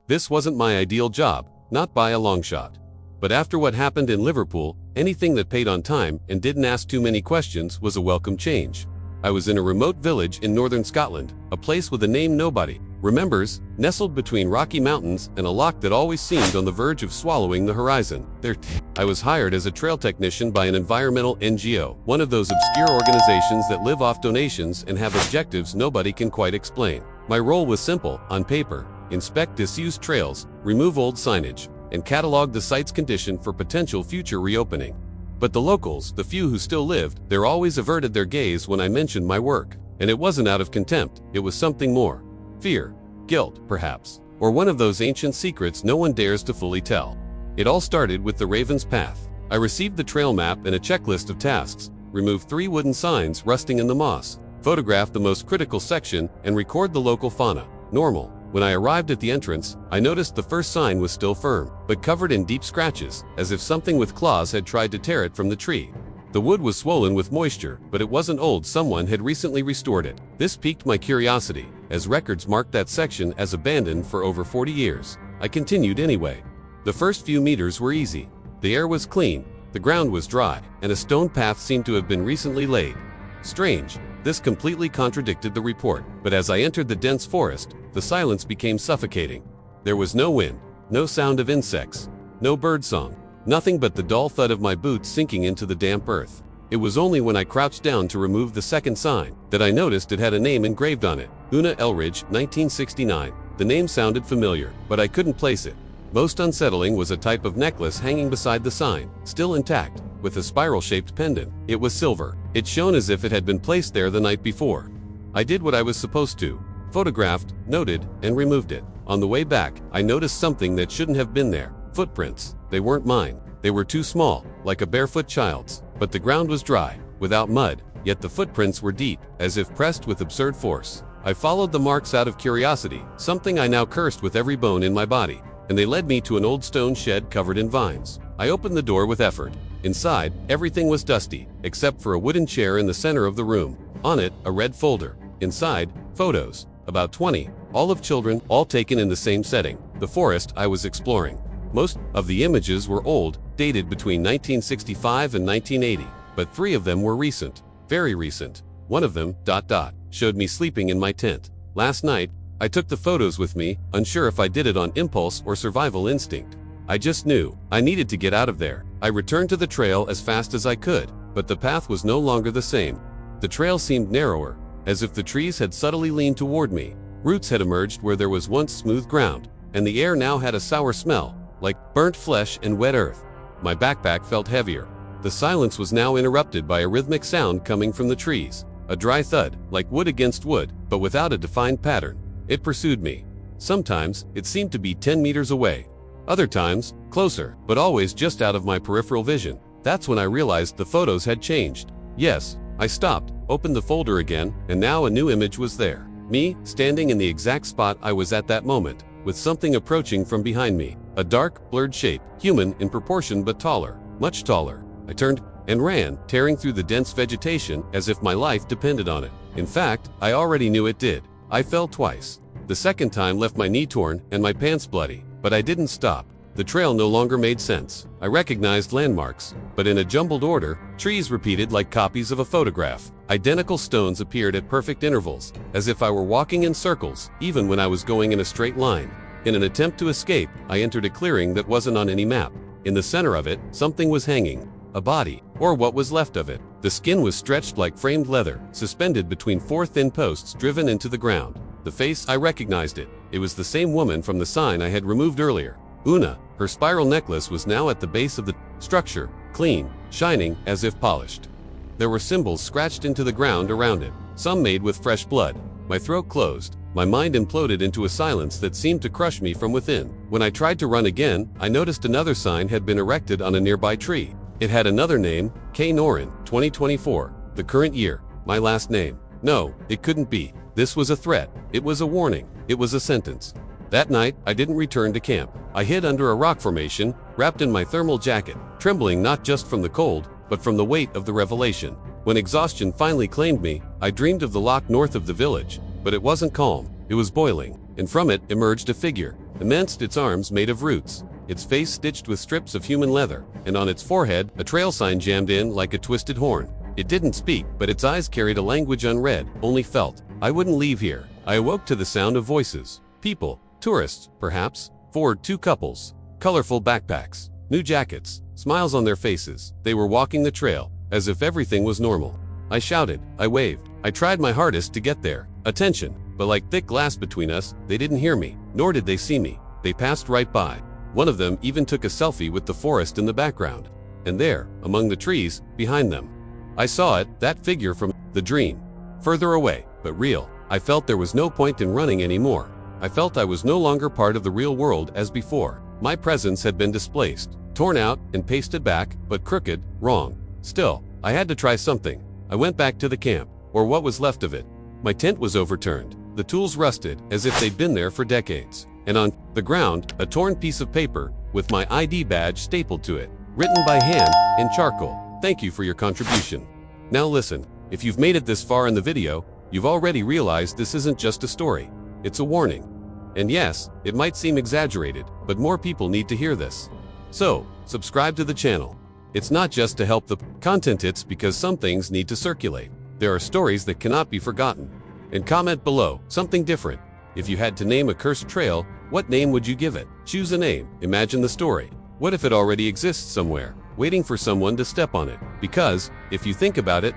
This wasn't my ideal job, not by a long shot. But after what happened in Liverpool, anything that paid on time and didn't ask too many questions was a welcome change. I was in a remote village in northern Scotland, a place with a name nobody remembers, nestled between rocky mountains and a loch that always seemed on the verge of swallowing the horizon. I was hired as a trail technician by an environmental NGO, one of those obscure organizations that live off donations and have objectives nobody can quite explain. My role was simple, on paper: inspect disused trails, remove old signage, and catalog the site's condition for potential future reopening. But the locals, the few who still lived, there always averted their gaze when I mentioned my work. And it wasn't out of contempt, it was something more. Fear, guilt, perhaps, or one of those ancient secrets no one dares to fully tell. It all started with the Raven's Path. I received the trail map and a checklist of tasks: remove 3 wooden signs rusting in the moss, photograph the most critical section, and record the local fauna. Normal. When I arrived at the entrance, I noticed the first sign was still firm, but covered in deep scratches, as if something with claws had tried to tear it from the tree. The wood was swollen with moisture, but it wasn't old, someone had recently restored it. This piqued my curiosity, as records marked that section as abandoned for over 40 years. I continued anyway. The first few meters were easy. The air was clean, the ground was dry, and a stone path seemed to have been recently laid. Strange. This completely contradicted the report, but as I entered the dense forest, the silence became suffocating. There was no wind, no sound of insects, no birdsong, nothing but the dull thud of my boots sinking into the damp earth. It was only when I crouched down to remove the second sign that I noticed it had a name engraved on it: Una Elridge, 1969. The name sounded familiar, but I couldn't place it. Most unsettling was a type of necklace hanging beside the sign, still intact, with a spiral-shaped pendant. It was silver. It shone as if it had been placed there the night before. I did what I was supposed to: photographed, noted, and removed it. On the way back, I noticed something that shouldn't have been there. Footprints. They weren't mine. They were too small, like a barefoot child's. But the ground was dry, without mud, yet the footprints were deep, as if pressed with absurd force. I followed the marks out of curiosity, something I now cursed with every bone in my body, and they led me to an old stone shed covered in vines. I opened the door with effort. Inside, everything was dusty, except for a wooden chair in the center of the room. On it, a red folder. Inside, photos. About 20, all of children, all taken in the same setting, the forest I was exploring. Most of the images were old, dated between 1965 and 1980, but 3 of them were recent, very recent. One of them, showed me sleeping in my tent. Last night, I took the photos with me, unsure if I did it on impulse or survival instinct. I just knew I needed to get out of there. I returned to the trail as fast as I could, but the path was no longer the same. The trail seemed narrower, as if the trees had subtly leaned toward me. Roots had emerged where there was once smooth ground, and the air now had a sour smell, like burnt flesh and wet earth. My backpack felt heavier. The silence was now interrupted by a rhythmic sound coming from the trees. A dry thud, like wood against wood, but without a defined pattern. It pursued me. Sometimes, it seemed to be 10 meters away. Other times, closer, but always just out of my peripheral vision. That's when I realized the photos had changed. Yes, I stopped, opened the folder again, and now a new image was there. Me, standing in the exact spot I was at that moment, with something approaching from behind me. A dark, blurred shape, human in proportion but taller, much taller. I turned and ran, tearing through the dense vegetation as if my life depended on it. In fact, I already knew it did. I fell twice. The second time left my knee torn and my pants bloody, but I didn't stop. The trail no longer made sense. I recognized landmarks, but in a jumbled order, trees repeated like copies of a photograph. Identical stones appeared at perfect intervals, as if I were walking in circles, even when I was going in a straight line. In an attempt to escape, I entered a clearing that wasn't on any map. In the center of it, something was hanging. A body, or what was left of it. The skin was stretched like framed leather, suspended between 4 thin posts driven into the ground. The face, I recognized it. It was the same woman from the sign I had removed earlier. Una. Her spiral necklace was now at the base of the structure, clean, shining, as if polished. There were symbols scratched into the ground around it, some made with fresh blood. My throat closed. My mind imploded into a silence that seemed to crush me from within. When I tried to run again, I noticed another sign had been erected on a nearby tree. It had another name, K. Norin, 2024, the current year, my last name. No, it couldn't be. This was a threat. It was a warning. It was a sentence. That night, I didn't return to camp. I hid under a rock formation, wrapped in my thermal jacket, trembling not just from the cold, but from the weight of the revelation. When exhaustion finally claimed me, I dreamed of the loch north of the village, but it wasn't calm. It was boiling, and from it emerged a figure. immense, its arms made of roots, its face stitched with strips of human leather, and on its forehead, a trail sign jammed in like a twisted horn. It didn't speak, but its eyes carried a language unread, only felt. I wouldn't leave here. I awoke to the sound of voices. People, tourists, perhaps. Forward, two couples, colorful backpacks, new jackets, smiles on their faces. They were walking the trail, as if everything was normal. I shouted, I waved. I tried my hardest to get their attention, but like thick glass between us, they didn't hear me, nor did they see me. They passed right by. One of them even took a selfie with the forest in the background. And there, among the trees, behind them, I saw it, that figure from the dream. Further away, but real. I felt there was no point in running anymore. I felt I was no longer part of the real world as before. My presence had been displaced, torn out and pasted back, but crooked, wrong. Still, I had to try something. I went back to the camp, or what was left of it. My tent was overturned, the tools rusted as if they'd been there for decades. And on the ground, a torn piece of paper with my ID badge stapled to it, written by hand in charcoal. Thank you for your contribution. Now listen, if you've made it this far in the video, you've already realized this isn't just a story. It's a warning. And yes, it might seem exaggerated, but more people need to hear this. So, subscribe to the channel. It's not just to help the content, it's because some things need to circulate. There are stories that cannot be forgotten. And comment below something different. If you had to name a cursed trail, what name would you give it? Choose a name, imagine the story. What if it already exists somewhere, waiting for someone to step on it? Because, if you think about it,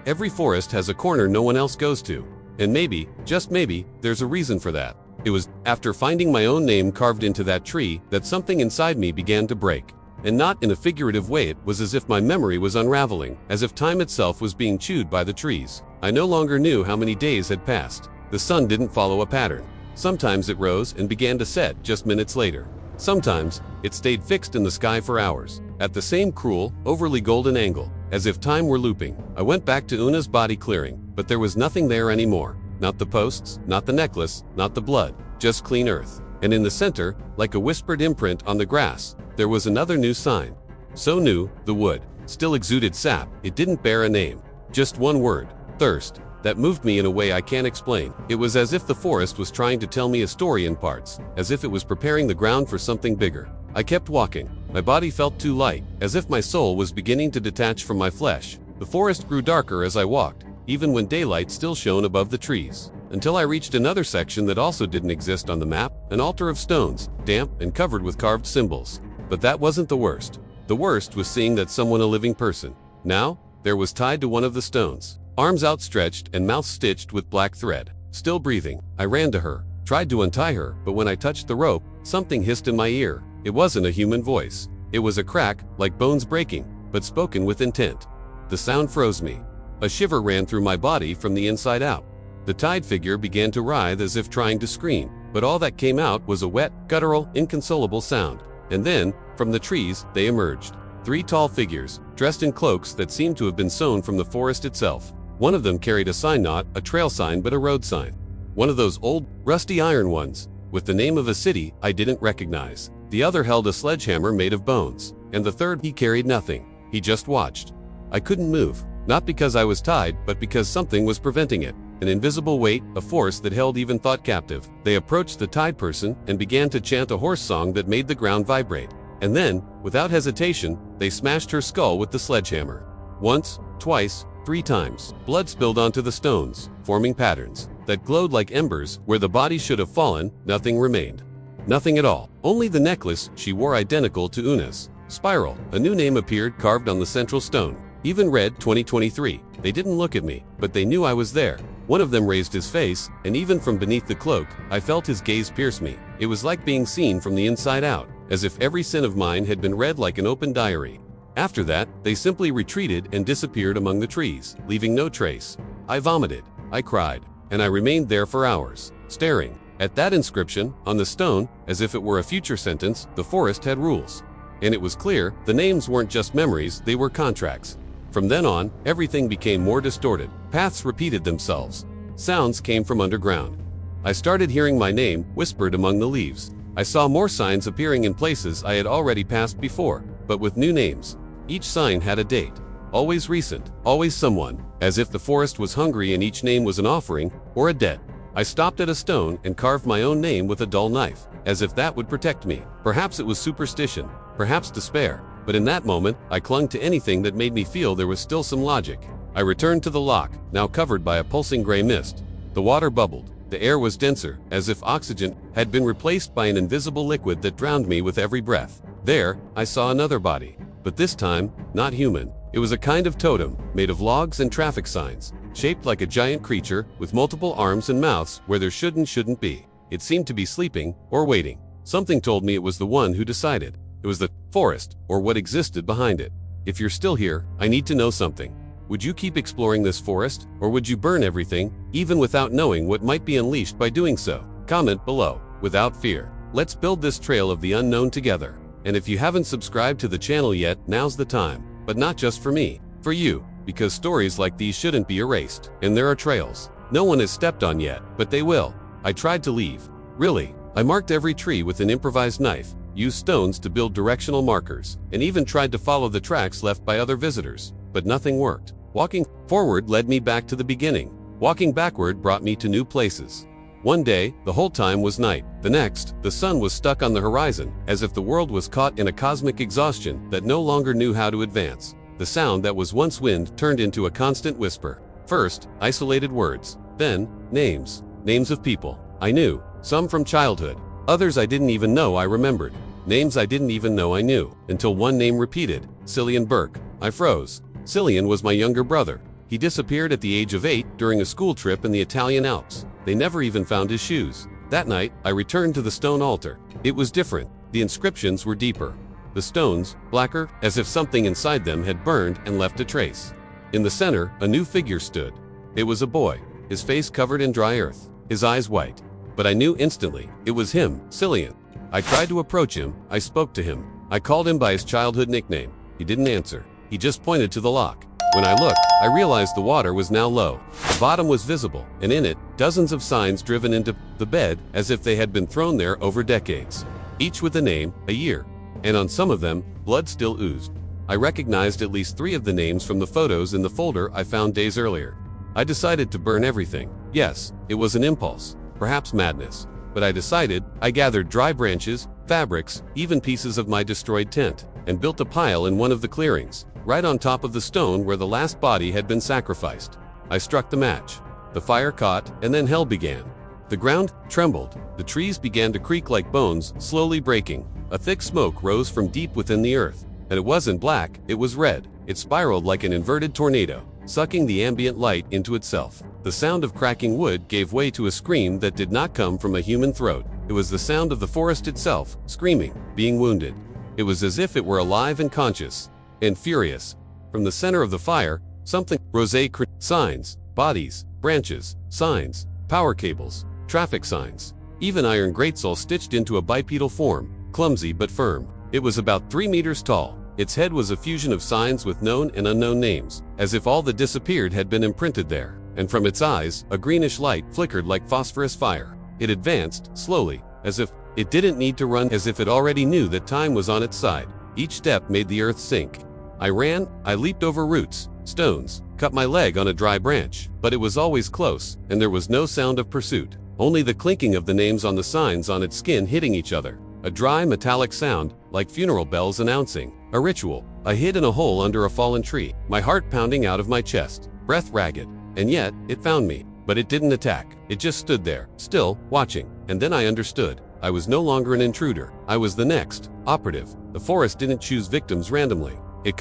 every forest has a corner no one else goes to. And maybe, just maybe, there's a reason for that. It was after finding my own name carved into that tree that something inside me began to break. And not in a figurative way, it was as if my memory was unraveling, as if time itself was being chewed by the trees. I no longer knew how many days had passed. The sun didn't follow a pattern. Sometimes it rose and began to set just minutes later. Sometimes, it stayed fixed in the sky for hours, at the same cruel, overly golden angle, as if time were looping. I went back to Una's body clearing, but there was nothing there anymore. Not the posts, not the necklace, not the blood, just clean earth. And in the center, like a whispered imprint on the grass, there was another new sign. So new, the wood still exuded sap. It didn't bear a name. Just one word, thirst, that moved me in a way I can't explain. It was as if the forest was trying to tell me a story in parts, as if it was preparing the ground for something bigger. I kept walking. My body felt too light, as if my soul was beginning to detach from my flesh. The forest grew darker as I walked, even when daylight still shone above the trees, until I reached another section that also didn't exist on the map, an altar of stones, damp and covered with carved symbols. But that wasn't the worst. The worst was seeing that someone, a living person, now, there was tied to one of the stones, arms outstretched and mouth stitched with black thread. Still breathing, I ran to her, tried to untie her, but when I touched the rope, something hissed in my ear. It wasn't a human voice. It was a crack, like bones breaking, but spoken with intent. The sound froze me. A shiver ran through my body from the inside out. The tied figure began to writhe as if trying to scream, but all that came out was a wet, guttural, inconsolable sound. And then, from the trees, they emerged. 3 tall figures, dressed in cloaks that seemed to have been sewn from the forest itself. One of them carried a sign, not a trail sign but a road sign. One of those old, rusty iron ones, with the name of a city I didn't recognize. The other held a sledgehammer made of bones. And the third, he carried nothing. He just watched. I couldn't move, not because I was tied, but because something was preventing it. An invisible weight, a force that held even thought captive. They approached the tied person and began to chant a horse song that made the ground vibrate. And then, without hesitation, they smashed her skull with the sledgehammer. Once, twice, 3 times. Blood spilled onto the stones, forming patterns that glowed like embers. Where the body should have fallen, nothing remained. Nothing at all. Only the necklace she wore, identical to Una's. Spiral. A new name appeared carved on the central stone. Even read 2023. They didn't look at me, but they knew I was there. One of them raised his face, and even from beneath the cloak, I felt his gaze pierce me. It was like being seen from the inside out, as if every sin of mine had been read like an open diary. After that, they simply retreated and disappeared among the trees, leaving no trace. I vomited, I cried, and I remained there for hours, staring at that inscription on the stone, as if it were a future sentence. The forest had rules. And it was clear, the names weren't just memories, they were contracts. From then on, everything became more distorted. Paths repeated themselves. Sounds came from underground. I started hearing my name whispered among the leaves. I saw more signs appearing in places I had already passed before, but with new names. Each sign had a date. Always recent, always someone, as if the forest was hungry and each name was an offering or a debt. I stopped at a stone and carved my own name with a dull knife, as if that would protect me. Perhaps it was superstition, perhaps despair, but in that moment, I clung to anything that made me feel there was still some logic. I returned to the lock, now covered by a pulsing gray mist. The water bubbled. The air was denser, as if oxygen had been replaced by an invisible liquid that drowned me with every breath. There, I saw another body, but this time, not human. It was a kind of totem, made of logs and traffic signs, shaped like a giant creature with multiple arms and mouths where there shouldn't be. It seemed to be sleeping or waiting. Something told me it was the one who decided. It was the forest, or what existed behind it. If you're still here, I need to know something. Would you keep exploring this forest, or would you burn everything, even without knowing what might be unleashed by doing so? Comment below, without fear. Let's build this trail of the unknown together. And if you haven't subscribed to the channel yet, now's the time. But not just for me, for you, because stories like these shouldn't be erased. And there are trails no one has stepped on yet, but they will. I tried to leave. Really. I marked every tree with an improvised knife, used stones to build directional markers, and even tried to follow the tracks left by other visitors. But nothing worked. Walking forward led me back to the beginning. Walking backward brought me to new places. One day, the whole time was night. The next, the sun was stuck on the horizon, as if the world was caught in a cosmic exhaustion that no longer knew how to advance. The sound that was once wind turned into a constant whisper. First, isolated words. Then, names. Names of people I knew, some from childhood. Others I didn't even know I remembered. Names I didn't even know I knew, until one name repeated, Cillian Burke. I froze. Cillian was my younger brother. He disappeared at the age of 8 during a school trip in the Italian Alps. They never even found his shoes. That night, I returned to the stone altar. It was different. The inscriptions were deeper. The stones, blacker, as if something inside them had burned and left a trace. In the center, a new figure stood. It was a boy, his face covered in dry earth, his eyes white. But I knew instantly, it was him, Cillian. I tried to approach him, I spoke to him. I called him by his childhood nickname. He didn't answer. He just pointed to the lock. When I looked, I realized the water was now low. The bottom was visible, and in it, dozens of signs driven into the bed as if they had been thrown there over decades. Each with a name, a year. And on some of them, blood still oozed. I recognized at least 3 of the names from the photos in the folder I found days earlier. I decided to burn everything. Yes, it was an impulse, perhaps madness. But I decided. I gathered dry branches, fabrics, even pieces of my destroyed tent, and built a pile in one of the clearings, right on top of the stone where the last body had been sacrificed. I struck the match. The fire caught, and then hell began. The ground trembled. The trees began to creak like bones, slowly breaking. A thick smoke rose from deep within the earth. And it wasn't black, it was red. It spiraled like an inverted tornado, sucking the ambient light into itself. The sound of cracking wood gave way to a scream that did not come from a human throat. It was the sound of the forest itself, screaming, being wounded. It was as if it were alive and conscious, and furious. From the center of the fire, something rose. Signs, bodies, branches, signs, power cables, traffic signs, even iron greatsaw stitched into a bipedal form, clumsy but firm. It was about 3 meters tall. Its head was a fusion of signs with known and unknown names, as if all that disappeared had been imprinted there. And from its eyes, a greenish light flickered like phosphorus fire. It advanced, slowly, as if it didn't need to run, as if it already knew that time was on its side. Each step made the earth sink. I ran, I leaped over roots, stones, cut my leg on a dry branch, but it was always close, and there was no sound of pursuit, only the clinking of the names on the signs on its skin hitting each other. A dry metallic sound, like funeral bells announcing a ritual. I hid in a hole under a fallen tree, my heart pounding out of my chest, breath ragged. And yet, it found me. But it didn't attack. It just stood there, still, watching. And then I understood. I was no longer an intruder. I was the next operative. The forest didn't choose victims randomly. It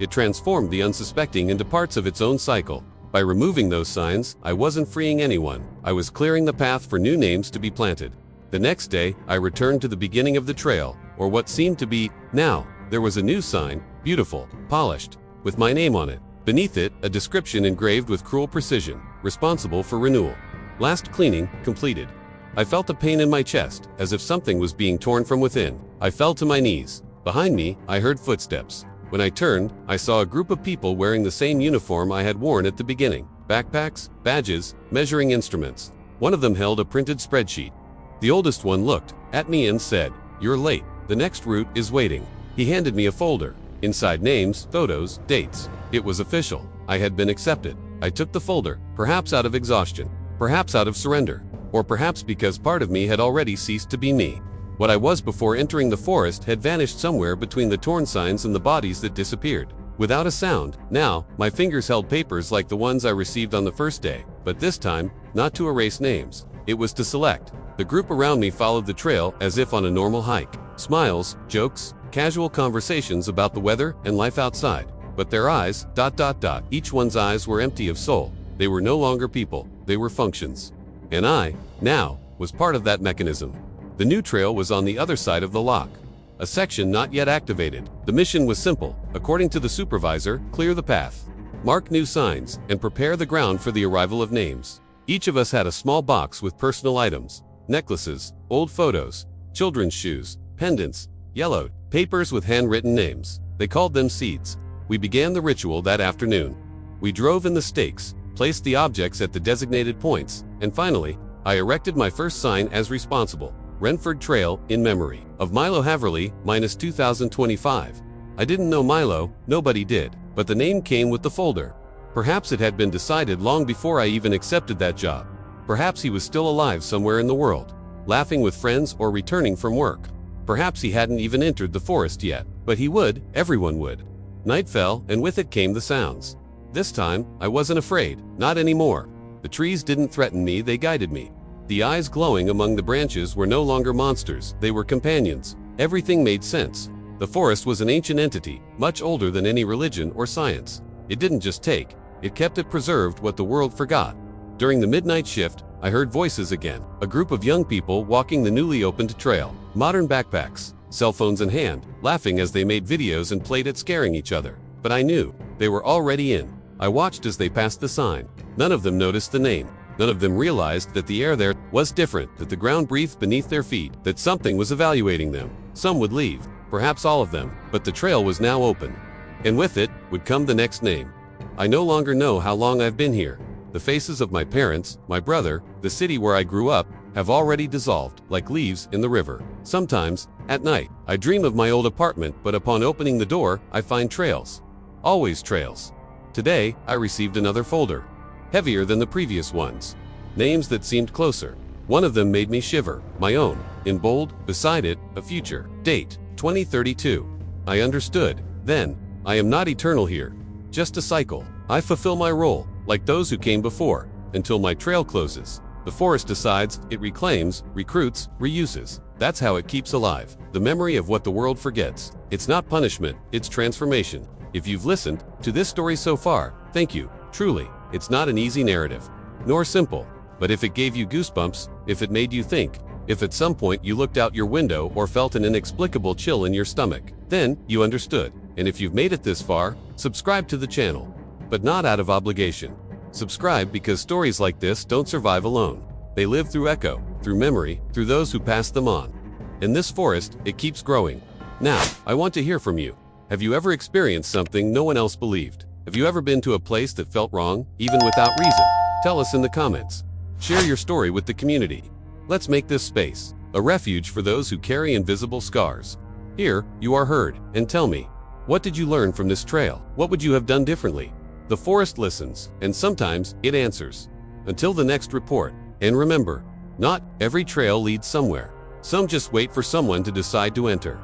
transformed the unsuspecting into parts of its own cycle. By removing those signs, I wasn't freeing anyone. I was clearing the path for new names to be planted. The next day, I returned to the beginning of the trail, or what seemed to be. Now, there was a new sign, beautiful, polished, with my name on it. Beneath it, a description engraved with cruel precision, responsible for renewal. Last cleaning, completed. I felt a pain in my chest, as if something was being torn from within. I fell to my knees. Behind me, I heard footsteps. When I turned, I saw a group of people wearing the same uniform I had worn at the beginning. Backpacks, badges, measuring instruments. One of them held a printed spreadsheet. The oldest one looked at me and said, "You're late. The next route is waiting." He handed me a folder. Inside names, photos, dates. It was official. I had been accepted. I took the folder, perhaps out of exhaustion. Perhaps out of surrender, or perhaps because part of me had already ceased to be me. What I was before entering the forest had vanished somewhere between the torn signs and the bodies that disappeared. Without a sound, now, my fingers held papers like the ones I received on the first day, but this time, not to erase names. It was to select. The group around me followed the trail as if on a normal hike. Smiles, jokes, casual conversations about the weather and life outside. But their eyes, each one's eyes were empty of soul. They were no longer people, they were functions. And I, now, was part of that mechanism. The new trail was on the other side of the lock. A section not yet activated. The mission was simple. According to the supervisor, clear the path, mark new signs, and prepare the ground for the arrival of names. Each of us had a small box with personal items, necklaces, old photos, children's shoes, pendants, yellowed, papers with handwritten names. They called them seeds. We began the ritual that afternoon. We drove in the stakes, placed the objects at the designated points, and finally, I erected my first sign as responsible. Renford Trail, in memory of Milo Haverly, -2025. I didn't know Milo, nobody did, but the name came with the folder. Perhaps it had been decided long before I even accepted that job. Perhaps he was still alive somewhere in the world, laughing with friends or returning from work. Perhaps he hadn't even entered the forest yet, but he would, everyone would. Night fell, and with it came the sounds. This time, I wasn't afraid, not anymore. The trees didn't threaten me, they guided me. The eyes glowing among the branches were no longer monsters, they were companions. Everything made sense. The forest was an ancient entity, much older than any religion or science. It didn't just take, it kept it preserved what the world forgot. During the midnight shift, I heard voices again. A group of young people walking the newly opened trail. Modern backpacks, cell phones in hand, laughing as they made videos and played at scaring each other. But I knew, they were already in. I watched as they passed the sign. None of them noticed the name. None of them realized that the air there was different, that the ground breathed beneath their feet, that something was evaluating them. Some would leave, perhaps all of them, but the trail was now open. And with it would come the next name. I no longer know how long I've been here. The faces of my parents, my brother, the city where I grew up, have already dissolved, like leaves in the river. Sometimes, at night, I dream of my old apartment, but upon opening the door, I find trails. Always trails. Today, I received another folder. Heavier than the previous ones. Names that seemed closer. One of them made me shiver, my own. In bold, beside it, a future. Date, 2032. I understood. Then, I am not eternal here. Just a cycle. I fulfill my role, like those who came before, until my trail closes. The forest decides, it reclaims, recruits, reuses. That's how it keeps alive. The memory of what the world forgets. It's not punishment, it's transformation. If you've listened to this story so far, thank you, truly. It's not an easy narrative, nor simple, but if it gave you goosebumps, if it made you think, if at some point you looked out your window or felt an inexplicable chill in your stomach, then you understood. And if you've made it this far, subscribe to the channel, but not out of obligation. Subscribe because stories like this don't survive alone. They live through echo, through memory, through those who pass them on. In this forest, it keeps growing. Now, I want to hear from you. Have you ever experienced something no one else believed? Have you ever been to a place that felt wrong, even without reason? Tell us in the comments. Share your story with the community. Let's make this space a refuge for those who carry invisible scars. Here, you are heard, and tell me, what did you learn from this trail? What would you have done differently? The forest listens, and sometimes it answers. Until the next report, and remember, not every trail leads somewhere. Some just wait for someone to decide to enter.